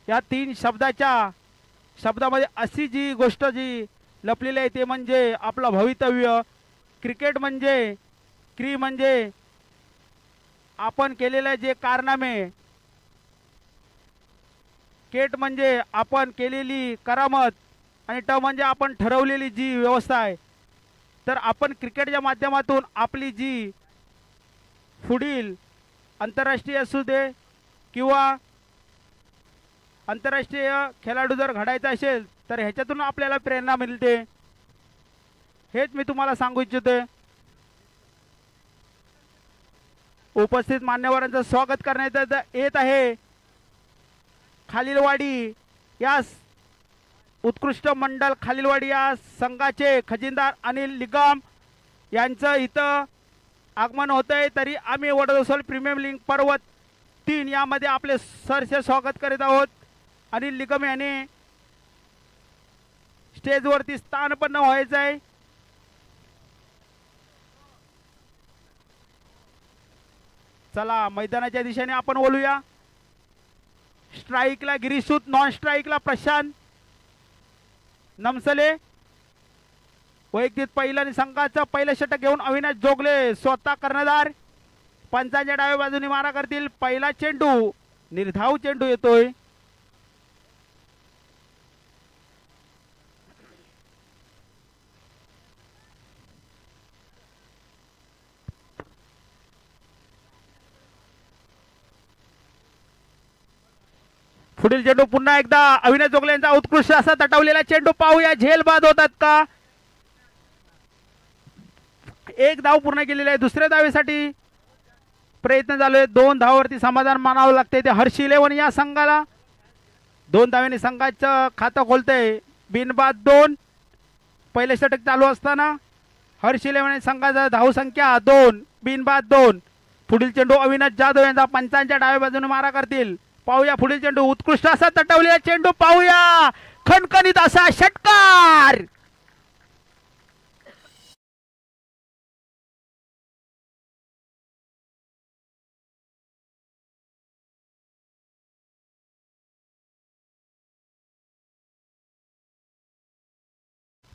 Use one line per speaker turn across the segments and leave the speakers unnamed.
या 3 शब्दामध्ये अशी जी गोष्ट जी लपलेली आहे ते म्हणजे आपलं भवितव्य. क्रिकेट म्हणजे म्हणजे आपण केलेले जे कारनामे, केट म्हणजे आपण केलेली करामत आणि ट म्हणजे आपण ठरवलेली जी व्यवस्था आहे. तर आपण क्रिकेटच्या माध्यमातून आपली जी पुढील आंतरराष्ट्रीय असू दे किंवा आंतरराष्ट्रीय खेळाडू जर घडायचा असेल तर ह्याच्यातून आपल्याला प्रेरणा मिळते. हेच मी तुम्हाला सांगू इच्छिते. उपस्थित मान्यवरांचं स्वागत करण्यात येत आहे. खालीलवाडी या उत्कृष्ट मंडळ खालीलवाडी या संघाचे खजिनदार अनिल निगम यांचं इथं आगमन होतंय. तरी आम्ही वडोदसोल प्रीमियम लीग पर्व 3 यामध्ये आपले सरसे स्वागत करीत आहोत. अनिल निगम यांनी स्टेजवरती स्थानपन्न व्हायचं आहे. चला मैदानाच्या दिशेने आपण बोलूया. स्ट्राईकला गिरीशूत, नॉन स्ट्राईकला प्रशांत नमसले. वैयक्तिक पहिला संघाचं पहिलं षटक घेऊन अविनाश जोगले स्वतः कर्णधार. पंचांच्या डाव्या बाजूने मारा करतील. पहिला चेंडू निर्धाव चेंडू येतोय. पुढील चेंडू पुन्हा एकदा अविनाश जोगले यांचा उत्कृष्ट असा तटवलेला चेंडू पाहूया झेल बाद होतात का. एक धाव पूर्ण केलेली आहे. दुसऱ्या धावेसाठी प्रयत्न चालू आहे. 2 धावावरती समाधान मानावं लागते ते हर्ष 11 या संघाला. 2 धावेने संघाचं खातं खोलतंय. बिनबाद 2. पहिले षटक चालू असताना हर्ष 11 संघाचा धावसंख्या 2 बिनबाद 2. पुढील चेंडू अविनाश जाधव यांचा पंचांच्या डाव्या बाजूने मारा करतील. पाहूया पुढील चेंडू उत्कृष्ट असा तटवलेला चेंडू पाहूया. खणखणीत असा षटकार.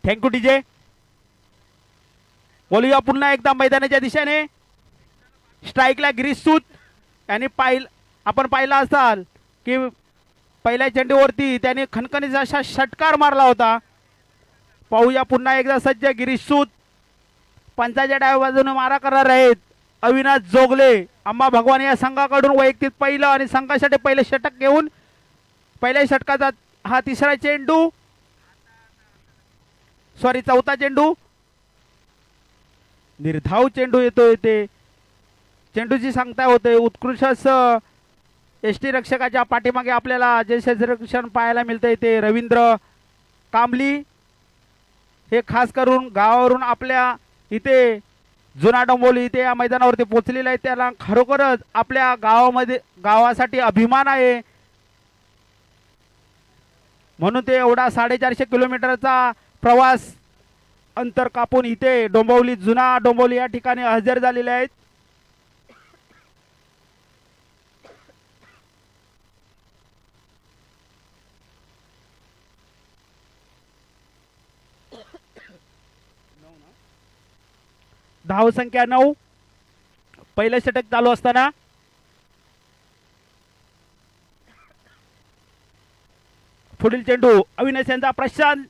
Thank you DJ. बोलूया पुन्हा एकदा मैदानाच्या दिशेने. स्ट्राईकला गिरीश सूत यांनी आपण पाहिला असाल की पहिल्या चेंडूवरती त्याने खणखणीत असा षटकार मारला होता. पाहूया पुन्हा एकदा सज्ज गिरीश सूत. पंचाच्या डाव्या बाजूने मारा करणार आहेत अविनाश जोगले. अंबा भगवान या संघाकडून वैयक्तिक पहिलं आणि संघासाठी पहिलं षटक घेऊन पहिल्या षटकाचा हा तिसरा चेंडू चौथा चेंडू निर्धाव चेंडू येतोय. ते चेंडूची सांगता होते. उत्कृष्ट एसटी रक्षकाच्या पाठीमागे आपल्याला जे क्षेत्ररक्षण पाहायला मिळतंय ते रवींद्र कांबली. हे खास करून गावावरून आपल्या इथे जुना डोंबोली इथे या मैदानावरती पोहोचलेले आहे. त्याला खरोखरच आपल्या गावासाठी अभिमान आहे. म्हणून ते एवढा 450 किलोमीटरचा प्रवास अंतर कापून इथे डोंबिवली जुना डोंबिवली या ठिकाणी हजर झालेले आहेत. धाव संख्या 9. पहिलं षटक चालू असताना पुढील चेंडू अविनाश यांचा प्रशांत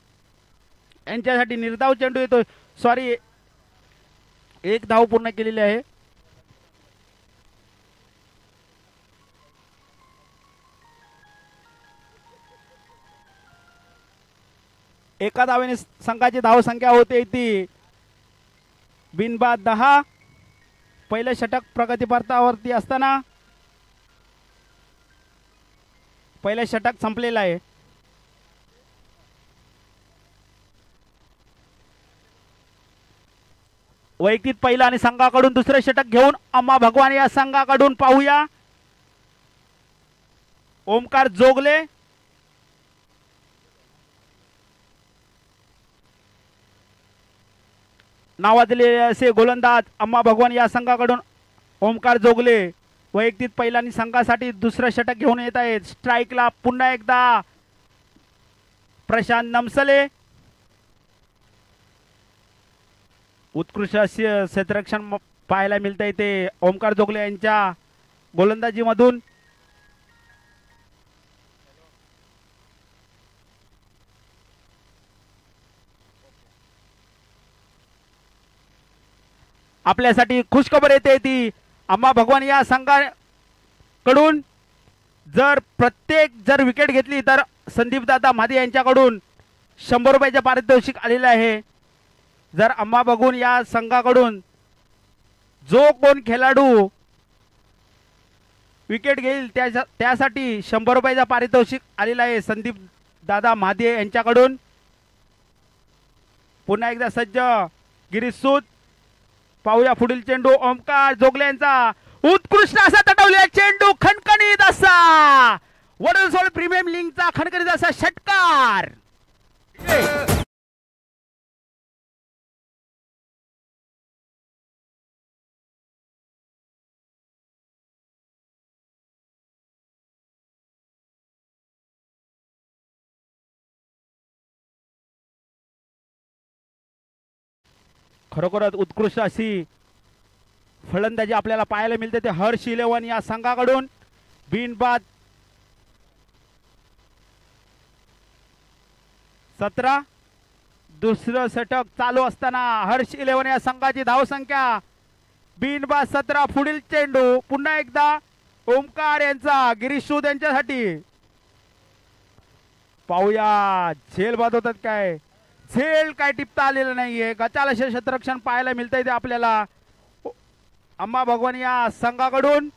यांच्यासाठी निर्धाव चेंडू येतोय. सॉरी, एक धाव पूर्ण केलेली आहे. एका धावेने संघाची धाव संख्या होते ती बिनबाद 10. पहिलं षटक प्रगतीपथावरती असताना पहिलं षटक संपलेलं आहे. वैयक्तिक पहिला आणि संघाकडून दुसरे षटक घेऊन अम्मा भगवान या संघाकडून पाहूया ओमकार जोगले. नावाजलेले असे गोलंदाज अम्मा भगवान या संघाकडून ओमकार जोगले वैयक्तिक पहिल्यानी संघासाठी दुसरं षटक घेऊन येत आहेत. स्ट्राईकला पुन्हा एकदा प्रशांत नमसले. उत्कृष्ट असे क्षेत्ररक्षण पाहायला मिळत आहे ते ओमकार जोगले यांच्या गोलंदाजीमधून. आपल्यासाठी खुशखबर येते ती अंबा भगवान या संघाकडून जर विकेट घेतली तर संदीप दादा महादे यांच्याकडून 100 रुपयाचे पारितोषिक आलेले आहे. जर अंबा भगवान या संघाकडून जो कोण खेळाडू विकेट घेईल त्यासाठी 100 रुपयाचा पारितोषिक आलेला आहे संदीप दादा महादे यांच्याकडून. पुन्हा एकदा सज्ज गिरीश सूद. पाहूया पुढील चेंडू ओमकार जोगले यांचा उत्कृष्ट असा तटवलेला चेंडू खणखणीत असा वडून सोड प्रीमियम लीगचा खणखणीत असा षटकार. खरोखरच उत्कृष्ट अशी फलंदाजी आपल्याला पाहायला मिळते ते हर्ष 11 या संघाकडून. बिनबाद 17. दुसरं षटक चालू असताना हर्ष 11 या संघाची धावसंख्या बिनबाद 17. पुढील चेंडू पुन्हा एकदा ओमकार यांचा गिरीश सूद यांच्यासाठी. पाहूया झेल बाद होतात काय. झेल काय टिपता आलेलं नाहीये. गचाल असे क्षेत्ररक्षण पाहायला मिळतंय ते आपल्याला अंबा भगवान या संघाकडून.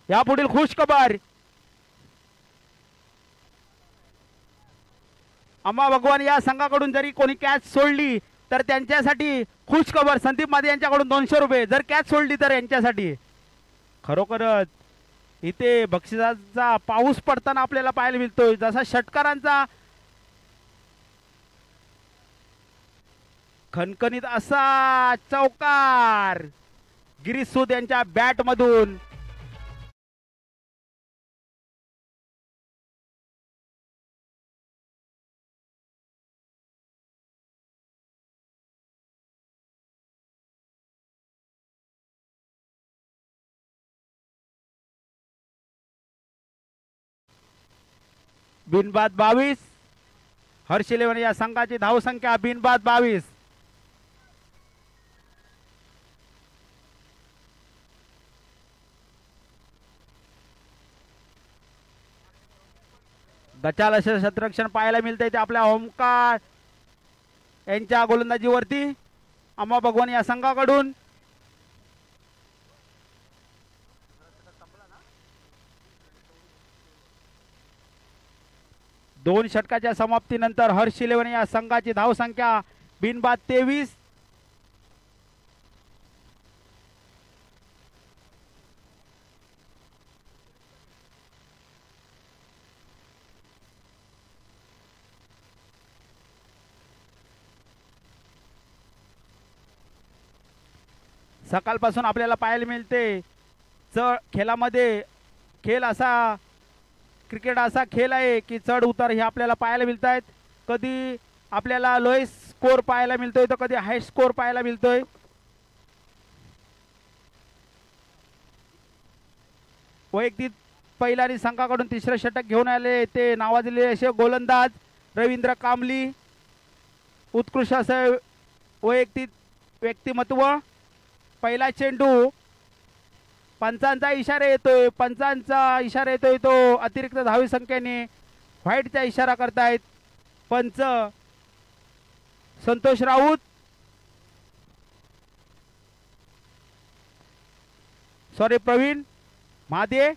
या पुढील खुश खबर अंबा भगवान या संघाकडून जरी कोणी कॅच सोडली तर त्यांच्यासाठी खुश खबर संदीप महादे यांच्याकडून 200 रुपये. जर कॅच सोडली तर यांच्यासाठी. खरोखरच इथे बक्षिसाचा पाऊस पडताना आपल्याला पाहायला मिळतोय. जसा षटकारांचा खणखणीत असा चौकार गिरीश सूद यांच्या बॅट मधून. बिनबाद 22. हर्ष 11 या संघाची धावसंख्या बिनबाद 22. गचाल असे क्षेत्ररक्षण पाहायला मिळते ते आपल्या ओमकार यांच्या गोलंदाजीवरती अंबा भगवान या संघाकडून. दोन षटकाच्या समाप्तीनंतर हर्ष 11 या संघाची धावसंख्या बिनबाद 23. सकाळपासून आपल्याला पाहायला मिळते खेळामध्ये क्रिकेट असा खेळ आहे की चढ उतार हे आपल्याला पाहायला मिळत आहेत. कधी आपल्याला लो स्कोर पाहायला मिळतोय तर कधी हाय स्कोर पाहायला मिळतोय. वैयक्तिक पहिल्यानी संघाकडून तिसरे षटक घेऊन आले ते नावाजलेले असे गोलंदाज रवींद्र कांबली. उत्कृष्ट असे वैयक्तिक व्यक्तिमत्व. पहिला चेंडू पंचांचा इशारा येतोय तो अतिरिक्त धावी संख्येने व्हाईटचा इशारा करतायत पंच संतोष राऊत. प्रवीण महादे.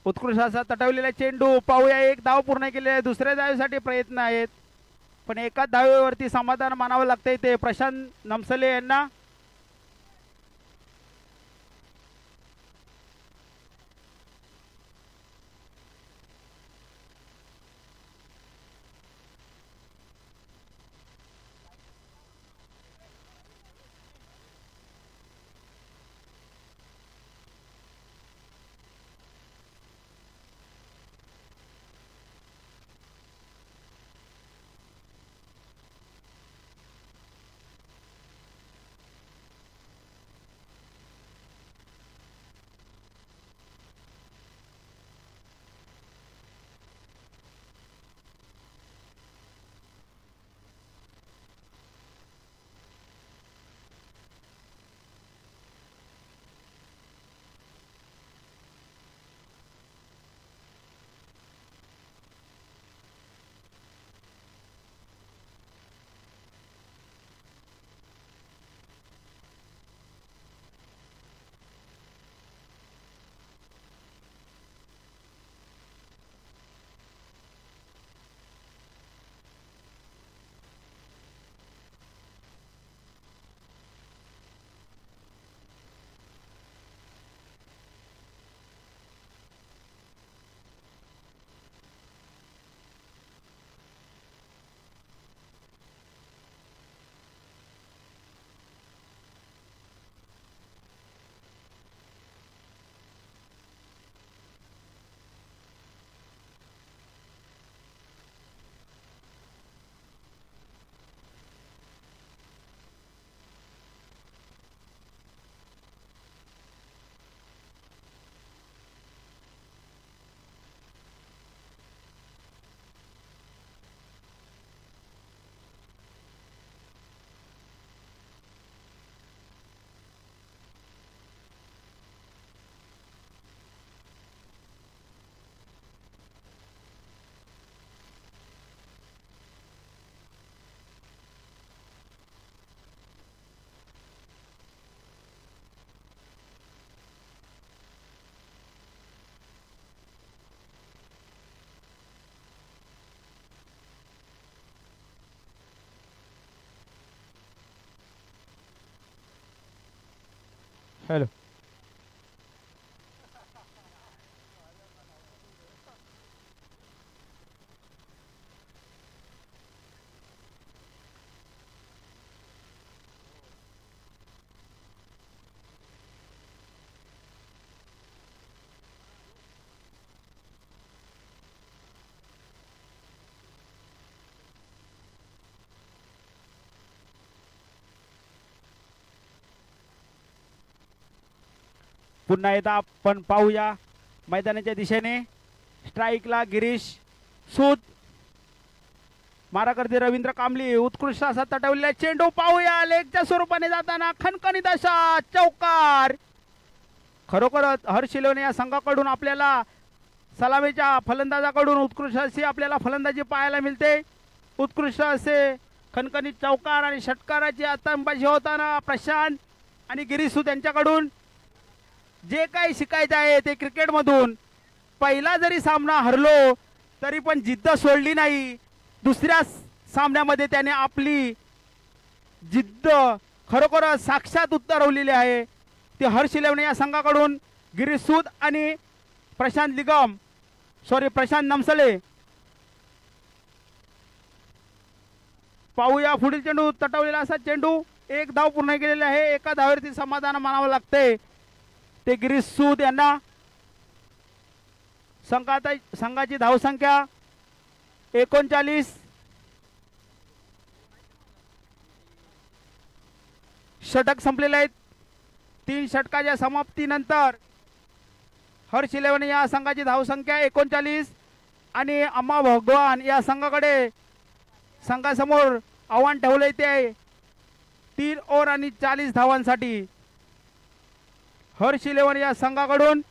उत्कृष्ट असा तटवलेला चेंडू. पाहूया एक धाव पूर्ण केले. दुसऱ्या धावेसाठी प्रयत्न आहेत. पण एकाच धावेवरती समाधान मानावं लागतंय ते प्रशांत नमसले यांना. हॅलो. पुन्हा एकदा आपण पाहूया मैदानाच्या दिशेने. स्ट्राईकला गिरीश सूद, माराकरते रवींद्र कांबली, उत्कृष्ट असा तटवलेला चेंडू पाहूया लेगच्या स्वरूपाने जाताना खणखणीत अशा चौकार. खरोखरच हर्ष इलेव्हन या संघाकडून आपल्याला सलामीच्या फलंदाजाकडून उत्कृष्ट अशी आपल्याला फलंदाजी पाहायला मिळते. उत्कृष्ट असे खणखणीत चौकार आणि षटकाराची आतंबाजी होताना प्रशांत आणि गिरीश सूद यांच्याकडून जे काही शिकायचे आहे ते क्रिकेटमधून. पहिला जरी सामना हरलो तरी पण जिद्द सोडली नाही. दुसऱ्या सामन्यामध्ये त्याने आपली जिद्द खरोखर साक्षात उतरवलेली आहे. ते हर्ष इलेव्हन या संघाकडून गिरीश सूद आणि प्रशांत नमसले. पाहूया पुढील चेंडू, तटवलेला असा चेंडू. एक धाव पूर्ण केलेली आहे. एका धावेवरती समाधान मानावं लागते ते गिरीश सूद यांना. संघाची धावसंख्या 39. षटक संपलेले आहेत. 3 षटकाच्या समाप्तीनंतर हर्ष इलेव्हन या संघाची धावसंख्या 39 आणि अम्मा भगवान या संघाकडे संघासमोर आव्हान ठेवले ते 3 ओव्हर आणि 40 धावांसाठी. हर्ष इलेव्हन या संघाकडून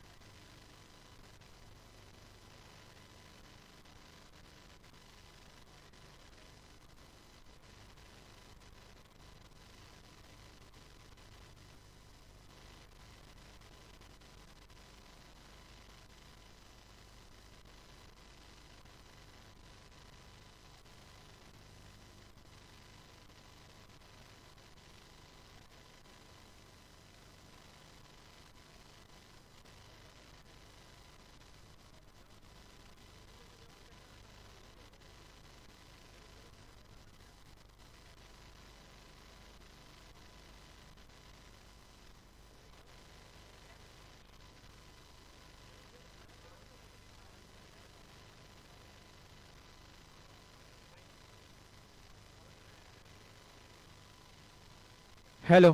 हॅलो,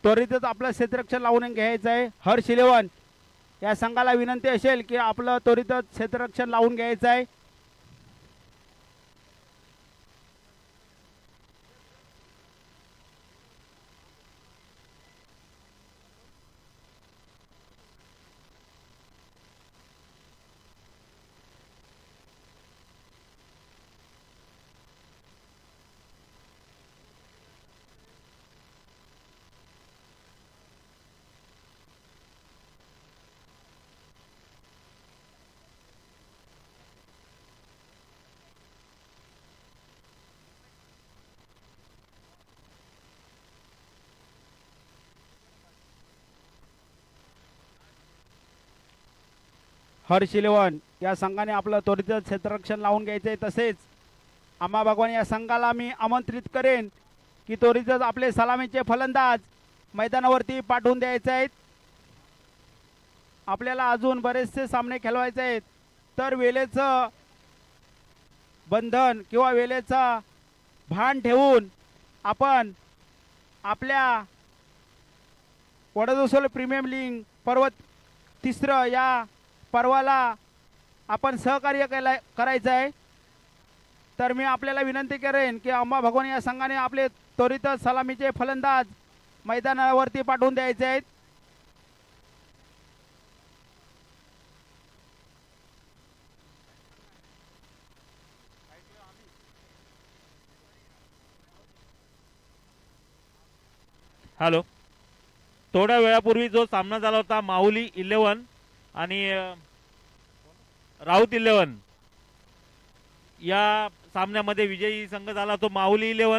त्वरितच आपलं क्षेत्ररक्षण लावून घ्यायचं आहे. हर्ष इलेवन या संघाला विनंती असेल की आपलं त्वरितच क्षेत्ररक्षण लावून घ्यायचं आहे. हर्ष इलेवन या संघाने आपलं त्वरितच क्षेत्ररक्षण लावून घ्यायचं आहे. तसेच आम्हा भगवान या संघाला मी आमंत्रित करेन की त्वरितच आपले सलामीचे फलंदाज मैदानावरती पाठवून द्यायचे आहेत. आपल्याला अजून बरेचसे सामने खेळवायचे आहेत. तर वेळेचं बंधन किंवा वेळेचा भान ठेवून आपण आपल्या वडोदरा प्रीमियम लीग पर्व तिसरं या पर्वाला आपण सहकार्य करायचं आहे. तर मी आपल्याला विनंती करेन की अंबा भगवान या संघाने आपले त्वरितच सलामीचे फलंदाज मैदानावरती पाठवून द्यायचे आहेत.
हॅलो, थोड्या वेळापूर्वी जो सामना झाला होता माहुली 11 आणि राऊत 11 या सामन्यामध्ये विजयी संघ झाला तो माहुली 11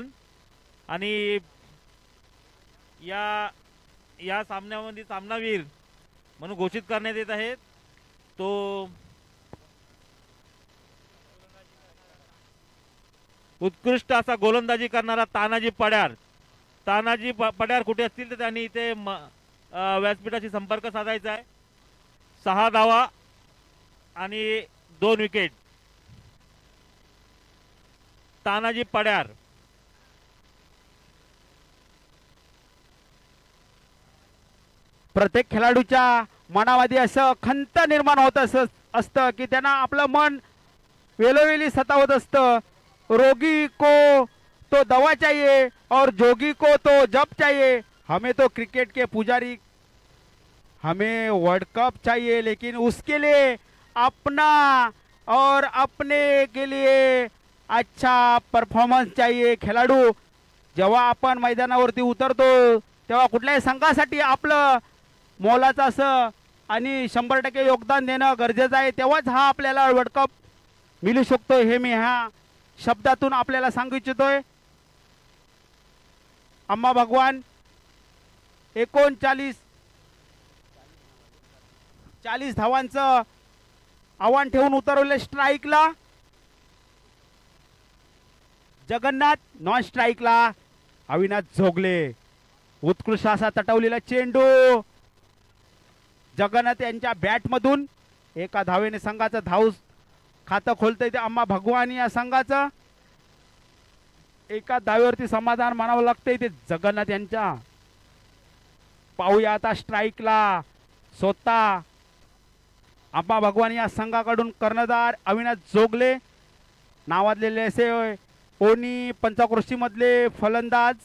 आणि या सामन्यामध्ये सामनावीर म्हणून घोषित करण्यात येत आहेत तो उत्कृष्ट असा गोलंदाजी करणारा तानाजी पड्यार. तानाजी पड्यार कुठे असतील तर त्यांनी इथे व्यासपीठाशी संपर्क साधायचा आहे. 6 धावा आणि 2 विकेट. तानाजी पड्यार.
प्रत्येक खेळाडूच्या मनामध्ये असं खंत निर्माण होत असतं की त्यांना आपलं मन वेळोवेळी सतावत असतं. रोगी को तो दवा चाहिए और जोगी को तो जप चाहिए. हमें तो क्रिकेट के पुजारी, हमें वर्ल्ड कप चाहिए, लेकिन उसके लिए अपना और अपने के लिए अच्छा परफॉर्मन्स चाहिए. खेळाडू जेव्हा आपण मैदानावरती उतरतो तेव्हा कुठल्याही संघासाठी आपलं मोलाचं असं आणि 100% योगदान देणं गरजेचं आहे. तेव्हाच हा आपल्याला वर्ल्ड कप मिळू शकतो हे मी ह्या शब्दातून आपल्याला सांगू इच्छितोय. अंबा भगवान 40 धावांचं आव्हान ठेवून उतरवले स्ट्राईकला. जगन्नाथ नॉन स्ट्राईकला अविनाश जोगले. उत्कृष्ट असा तटवलेला चेंडू जगन्नाथ यांच्या बॅटमधून एका धावेने संघाचं धाव खातं खोलतंय ते अंबा भगवान या संघाचं. एका धावेवरती समाधान मानावं लागतंय ते जगन्नाथ यांच्या. पाहूया आता स्ट्राईकला स्वतः अंबा भगवान या संघाकडून कर्णधार अविनाश जोगले नावाजलेले असे ओनी पंचक्रोशी मधले फलंदाज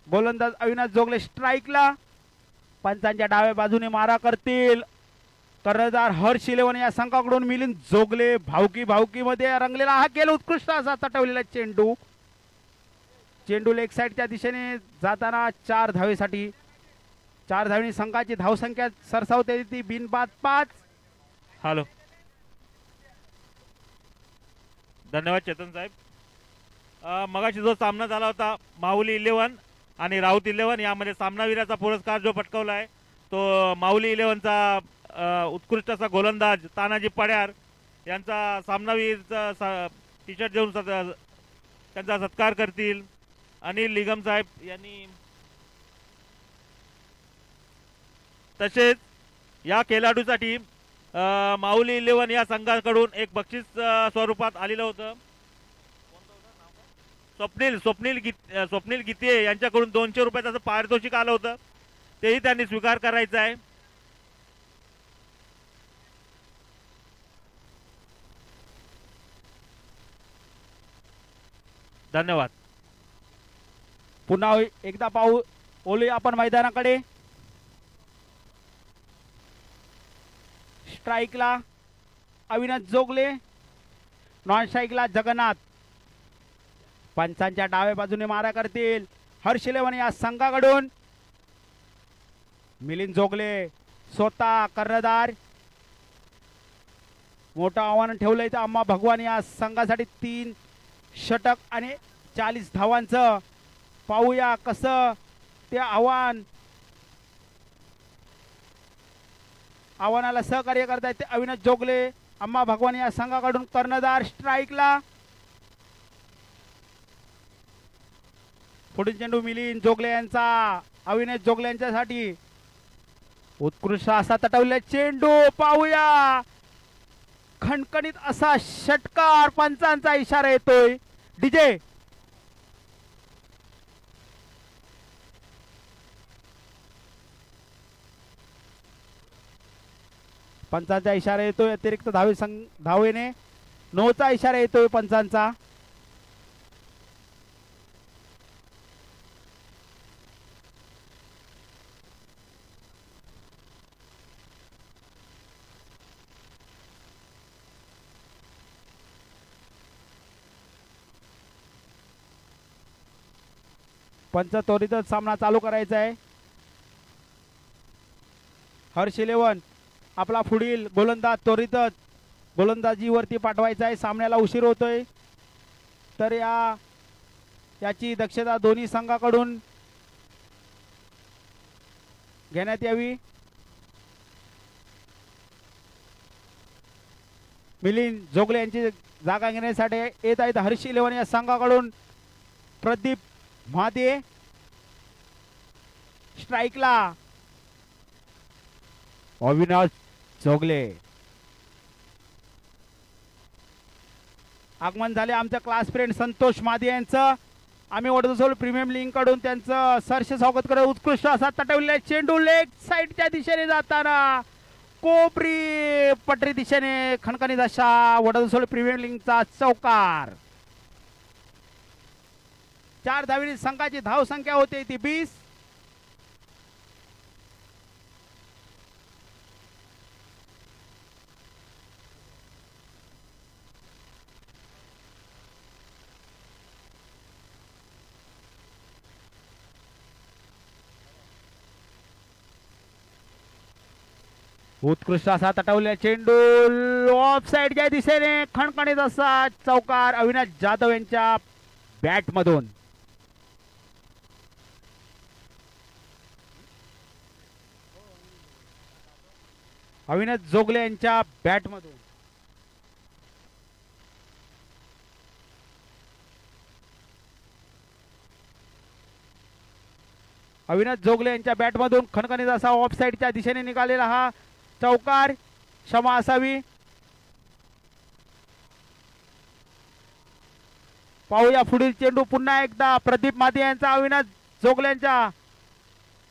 गोलंदाज अविनाश जोगले स्ट्राईकला. पंचांच्या डाव्या बाजूने मारा करतील कर्णधार हर्ष इलेवन या संघाकडून मिलिंद जोगले. भावकी मध्ये रंगलेला हा खेळ उत्कृष्ट असा तटवलेला चेंडू. चेंडू लेग साईडच्या दिशेने जाताना 4 धावेसाठी 4 धावेने संघाची धावसंख्या सरसावते ती बिनबाद 5.
हॅलो, धन्यवाद चेतन साहेब. मगाशी जो सामना झाला होता माहुली 11 आणि राऊत 11 यामध्ये सामनावीराचा पुरस्कार जो पटकावला आहे तो माहुली 11चा उत्कृष्ट असा गोलंदाज तानाजी पड्यार यांचा सामनावीरचा टी शर्ट देऊन त्यांचा सत्कार करतील अनिल निगम साहेब यांनी. तसेच या खेळाडूसाठी माहुली 11 या संघाकडून एक बक्षीस स्वरूपात आलेलं होतं. स्वप्नील गीते यांच्याकडून 200 रुपयाचं पारितोषिक आलं होतं, तेही त्यांनी स्वीकार करायचं आहे. धन्यवाद.
पुन्हा एकदा पाहू बोलूया आपण मैदानाकडे. स्ट्राईकला अविनाश जोगले, नॉन स्ट्राईकला जगन्नाथ. पंचांच्या डाव्या बाजूने मारा करतील हर्ष इलेव्हन या संघाकडून. मिलिंद जोगले स्वतः कर्णधार. मोठं आव्हान ठेवलंय तर अम्मा भगवान या संघासाठी 3 षटक आणि 40 धावांचं. पाहूया कसं ते आव्हानाला सहकार्य करतायत ते अविनाश जोगले. अम्मा भगवान या संघाकडून कर्णधार. स्ट्राईकला पुढील चेंडू मिलिंद जोगले यांचा अविनाश जोगले यांच्यासाठी. उत्कृष्ट असा तटवलेला चेंडू. पाहूया खणखणीत असा षटकार. पंचांचा इशारा येतोय. डीजे पंचांचा इशारा येतोय. अतिरिक्त धावेने 9चा इशारा येतोय पंचांचा. पंच त्वरितच सामना चालू करायचा आहे. हर्ष इलेव्हन आपला पुढील गोलंदाज त्वरितच गोलंदाजीवरती पाठवायचा आहे. सामन्याला उशीर होतोय तर याची दक्षता दोन्ही संघाकडून घेण्यात यावी. मिलिंद जोगले यांची जागा घेण्यासाठी येत आहेत हर्ष इलेव्हन या संघाकडून प्रदीप महादे. स्ट्राईकला अविनाश जोगले. आगमन झाले आमच्या क्लास फ्रेंड संतोष मादे यांचं. आम्ही वडोदरा प्रीमियम लीग कडून त्यांचं सहर्ष स्वागत करत. उत्कृष्ट असा तटवलेला चेंडू लेग साईडच्या दिशेने जाताना कोपरी पटरी दिशेने खणखणीत अशा वडोदरा प्रीमियम लीगचा चौकार. 4 धावेने संघाची धाव संख्या होते ती 20. उत्कृष्ट असा तटवलेला चेंडू ऑफ साइडच्या दिशेने खणखणीत असा चौकार अविनाश जाधव यांच्या बॅट मधून. अविनाश जोगले यांच्या बॅट मधून. अविनाश जोगले यांच्या बॅट मधून खणखणीत असा ऑफ साइडच्या दिशेने निघालेला हा चौकार. क्षमा असावी. पाहूया पुढील चेंडू पुन्हा एकदा प्रदीप मादे यांचा अविनाश जोगले यांच्या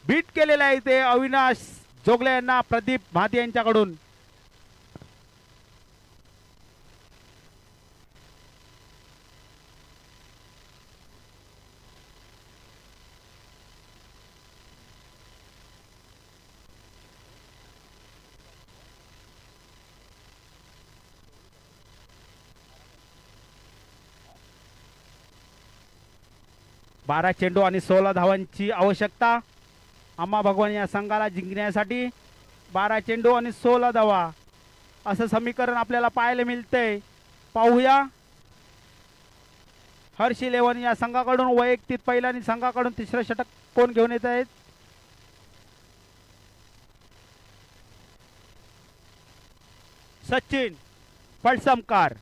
बीट केलेला आहे ते अविनाश जोगले यांना प्रदीप महाते यांच्याकडून. बारा चेंडू आणि 16 धावांची आवश्यकता अम्मा भगवान या संघाला जिंकण्यासाठी. 12 चेंडू आणि 16 धावा असं समीकरण आपल्याला पाहायला मिळतंय. पाहूया हर्ष इलेव्हन या संघाकडून वैयक्तिक पहिला आणि संघाकडून तिसरं षटक कोण घेऊन येत आहेत. सचिन पळसमकार.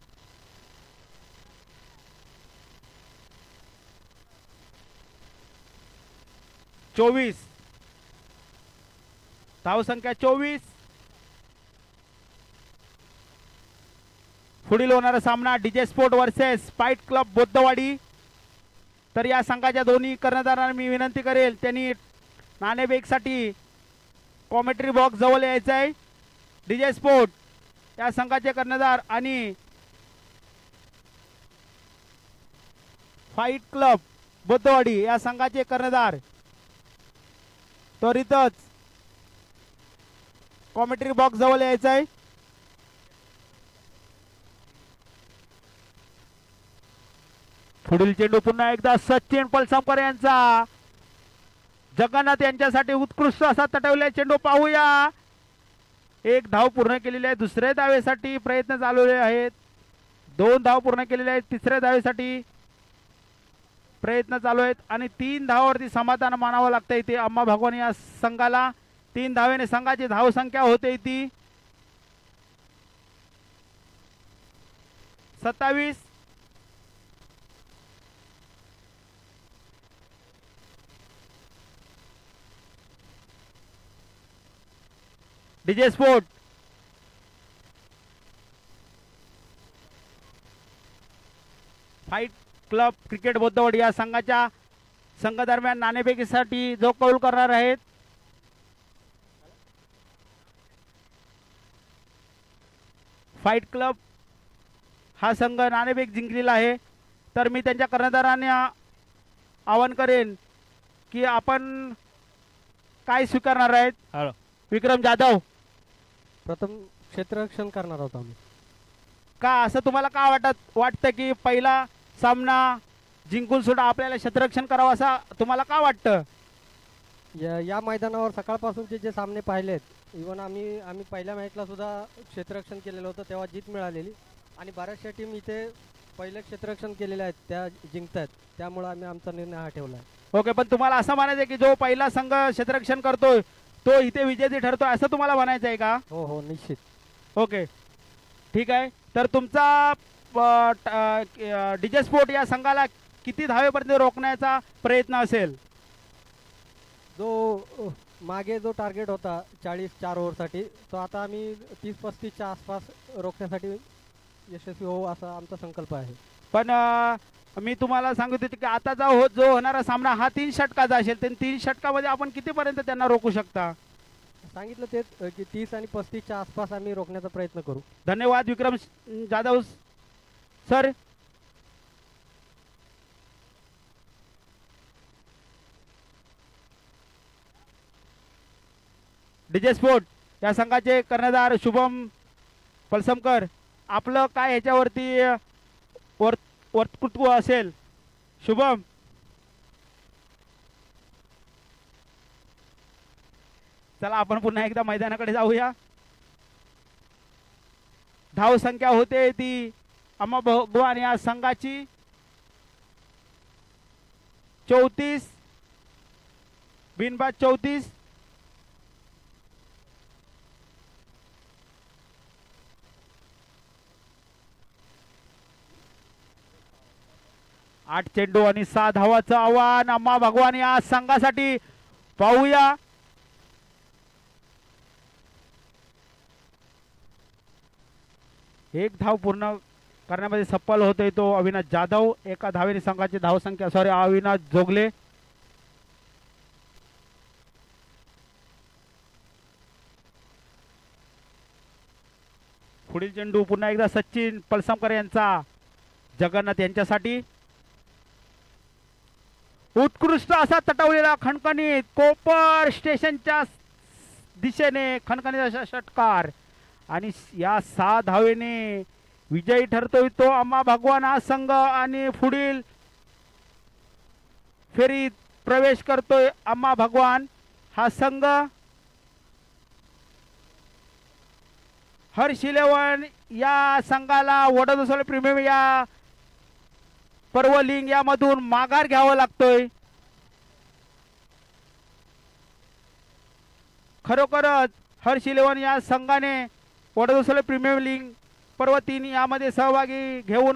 चोवीस धावसंख्या 24. पुढील होणारा सामना DJ sport versus fight club Boddhwadi. तर या संघाच्या दोन्ही कर्णधारांना मी विनंती करेल त्यांनी नाणेफेकसाठी कॉमेंट्री बॉक्स जवळ यायचं आहे. डीजे स्पोर्ट या संघाचे कर्णधार आणि फाईट क्लब बुद्धवाडी या संघाचे कर्णधार त्वरितच कॉमेंट्री बॉक्स जवळ यायचं आहे. पुढील चेंडू पुन्हा एकदा सचिन पलसमकर यांचा, जगन्नाथ यांच्यासाठी उत्कृष्ट असा तटवलेला चेंडू पाहूया. एक धाव पूर्ण केलेली आहे. दुसऱ्या धावेसाठी प्रयत्न चालवले आहेत. 2 धाव पूर्ण केलेले आहेत. तिसऱ्या धावेसाठी प्रयत्न चालू आहेत आणि 3 धावावरती समाधान मानावं लागतं इथे अम्मा भगवान या संघाला. 3 धावेने संघाची धावसंख्या होते ती 27. DJ sport fight club cricket Buddhwadi या संघाच्या संघ दरम्यान नाणेफेकीसाठी जो कौल करणार आहेत फाईट क्लब हा संघ नाणेफेक जिंकलेला आहे. तर मी त्यांच्या कर्णधारांना आवाहन करेन की आपण काय स्वीकारणार आहेत.
हॅलो
विक्रम जाधव,
प्रथम क्षेत्ररक्षण करणार आहोत आम्ही.
का असं तुम्हाला का वाटतं की पहिला सामना जिंकून सुद्धा आपल्याला क्षेत्ररक्षण करावं असं तुम्हाला का वाटतं.
या मैदानावर सकाळपासूनचे जे सामने पाहिलेत, इव्हन आम्ही पहिल्या मॅचला सुद्धा क्षेत्ररक्षण केलेलं होतं, तेव्हा जीत मिळालेली आणि बऱ्याचशा टीम इथे पहिलं क्षेत्ररक्षण केलेले आहेत त्या जिंकतात, त्यामुळे आम्ही आमचा निर्णय हा ठेवला आहे.
ओके, पण तुम्हाला असं म्हणायचं आहे की जो पहिला संघ क्षेत्ररक्षण करतोय तो इथे विजेती ठरतोय असं तुम्हाला म्हणायचं आहे का.
हो हो निश्चित.
ओके ठीक आहे. तर तुमचा डीजे स्पोर्ट या संघाला किती धावेपर्यंत रोखण्याचा प्रयत्न असेल.
जो मागे जो टार्गेट होता 44 ओव्हरसाठी, तो आता आम्ही 30-35च्या आसपास रोखण्यासाठी यशस्वी होऊ असा आमचा संकल्प आहे.
पण मी तुम्हाला सांगत होते की आताचा जो होणारा सामना हा 3 षटकाचा असेल. तर 3 षटकामध्ये आपण कितीपर्यंत त्यांना रोखू शकता.
सांगितलं तेच की 30 आणि 35च्या आसपास आम्ही रोखण्याचा प्रयत्न करू.
धन्यवाद विक्रम जाधव सर. डीजे स्पोर्ट या संघाचे कर्णधार शुभम पलसमकर, आपलं काय ह्याच्यावरती वक्तृत्व असेल. शुभम. चला आपण पुन्हा एकदा मैदानाकडे जाऊया. धाव संख्या होते ती अम्मा भगवान या संघाची 34, बिनबाद 34. आठ चेंडू आणि 6 धावाचं आव्हान अम्मा भगवान या संघासाठी. पाहूया एक धाव पूर्ण करण्यामध्ये सफल होतोय तो अविनाश जाधव. एका धावेने संघाची धावसंख्या अविनाश जोगले. पुढील चेंडू पुन्हा एकदा सचिन पलसमकर यांचा जगन्नाथ यांच्यासाठी. उत्कृष्ट असा तटवलेला खणखणीत कोपर स्टेशनच्या दिशेने खणखणीत असा षटकार आणि या 6 धावेने विजयी ठरतोय तो अम्मा भगवान हा संघ आणि पुढील फेरीत प्रवेश करतोय अम्मा भगवान हा संघ. हर्ष 11 या संघाला वडोदरा प्रीमियम या पर्वलिंग यामधून माघार घ्यावा लागतोय. खरोखरच हर्ष 11 या संघाने वडोदरा प्रीमियर लीग पर्व 3 यामध्ये सहभागी घेऊन